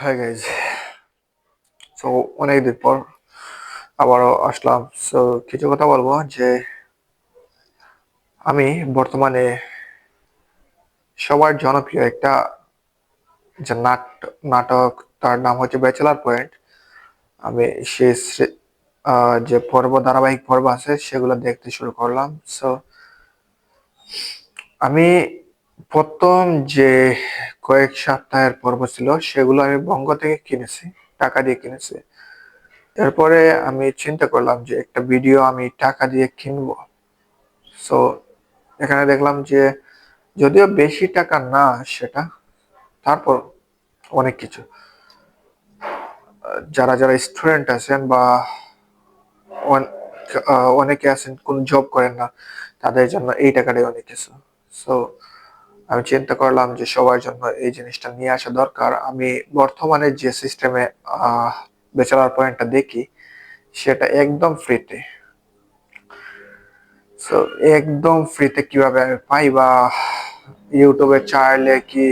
Hi guys. So অনেকদিন পর আবারও আসলাম। সো কিছু কথা বলবো যে আমি বর্তমানে সবার জনপ্রিয় একটা যে নাটক, তার নাম হচ্ছে ব্যাচেলার পয়েন্ট। আমি সে যে ধারাবাহিক পর্ব আছে সেগুলো দেখতে শুরু করলাম। সো আমি প্রথম যে কয়েক সপ্তাহের পর্ব ছিল সেগুলো আমি বঙ্গ থেকে কিনেছি, টাকা দিয়ে কিনেছি। এরপরে আমি চিন্তা করলাম যে একটা ভিডিও আমি টাকা দিয়ে কিনবো। সো এখানে দেখলাম যে যদিও বেশি টাকা না সেটা, তারপর অনেক কিছু যারা যারা স্টুডেন্ট আছেন বা অনেকে আছেন কোন জব করেন না, তাদের জন্য এই টাকাটাই অনেক কিছু। সো আমি চিন্তা করলাম যে সবার জন্য এই জিনিসটা নিয়ে আসা দরকার। আমি বর্তমানে যে সিস্টেমে ব্যাচেলার পয়েন্টটা দেখি সেটা একদম ফ্রিতে। সো একদম ফ্রিতে কিভাবে আমি পাই বা ইউটিউবে চাইলে কি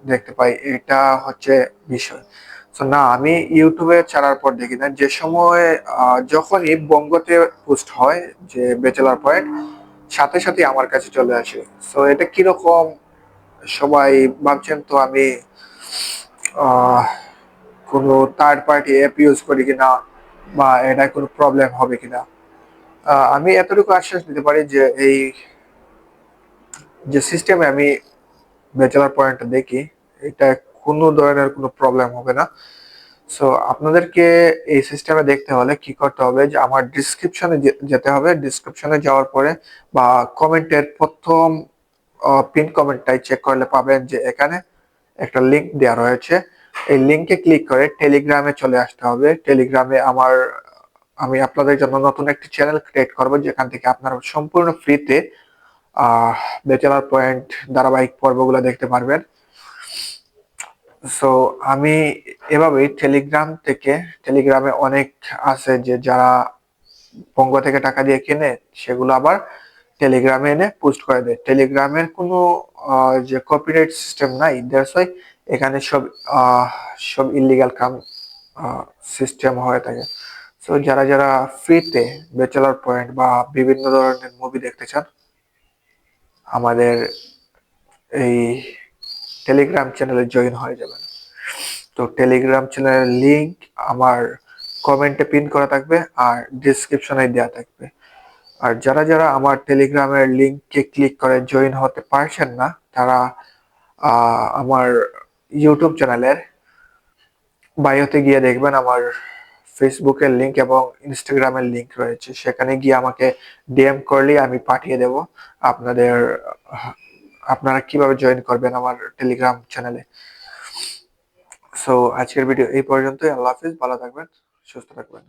দেখতে পাই, এটা হচ্ছে বিষয়। তো না, আমি ইউটিউবে ছাড়ার পর দেখি না, যে সময় যখনই বঙ্গতে পোস্ট হয় যে ব্যাচেলার পয়েন্ট, সাথে সাথে আমার কাছে চলে আসে। সো এটা কিরকম সবাই ভাবছেন তো, আমি আহ কোনো থার্ড পার্টি অ্যাপ ইউজ করি কিনা বা এটা কোনো প্রবলেম হবে কিনা। আমি এতটুকু আশ্বাস দিতে পারি যে এই যে সিস্টেমে আমি ব্যাচেলার পয়েন্টটা দেখি, এটা কোনো ধরনের কোনো প্রবলেম হবে না। সো আপনাদেরকে এই সিস্টেমে দেখতে হলে কি করতে হবে, যে আমার ডিসক্রিপশনে যেতে হবে। ডিসক্রিপশনে যাওয়ার পরে বা কমেন্টের প্রথম পিন কমেন্টটাই চেক করলে পাবেন যে এখানে একটা লিংক দেওয়া রয়েছে। এই লিংকে ক্লিক করে টেলিগ্রামে চলে আসতে হবে। টেলিগ্রামে আমি আপনাদের জন্য নতুন একটি চ্যানেল ক্রিয়েট করব, যেখান থেকে আপনারা সম্পূর্ণ ফ্রিতে ব্যাচেলার পয়েন্ট ধারাবাহিক পর্বগুলো দেখতে পারবেন। সো আমি এভাবেই টেলিগ্রামে অনেক আছে যে যারা বঙ্গ থেকে টাকা দিয়ে কিনে, সেগুলো আবার টেলিগ্রামে এনে পোস্ট করে দেয়। টেলিগ্রামের কোনো যে কপিরাইট সিস্টেম নাই, দ্যাটস ওয়াই এখানে সব ইলিগাল কাম সিস্টেম হয়ে থাকে। সো যারা যারা ফ্রিতে ব্যাচেলার পয়েন্ট বা বিভিন্ন ধরনের মুভি দেখতে চান, আমাদের এই টেলিগ্রাম চ্যানেলে জয়েন হয়ে যাবেন। তো টেলিগ্রাম চ্যানেলের লিংক আমার কমেন্টে পিন করা থাকবে আর ডিসক্রিপশনে দেওয়া থাকবে। আর যারা যারা আমার টেলিগ্রামের লিংকে ক্লিক করে জয়েন হতে পারছেন না, তারা আমার ইউটিউব চ্যানেলের বায়োতে গিয়ে দেখবেন আমার ফেসবুকের লিংক এবং ইনস্টাগ্রামের লিংক রয়েছে। সেখানে গিয়ে আমাকে ডিএম করলেই আমি পাঠিয়ে দেব আপনাদের আপনারা কিভাবে জয়েন করবেন আমার টেলিগ্রাম চ্যানেলে। সো আজকের ভিডিও এই পর্যন্তই। আল্লাহ হাফিজ, ভালো থাকবেন, সুস্থ থাকবেন।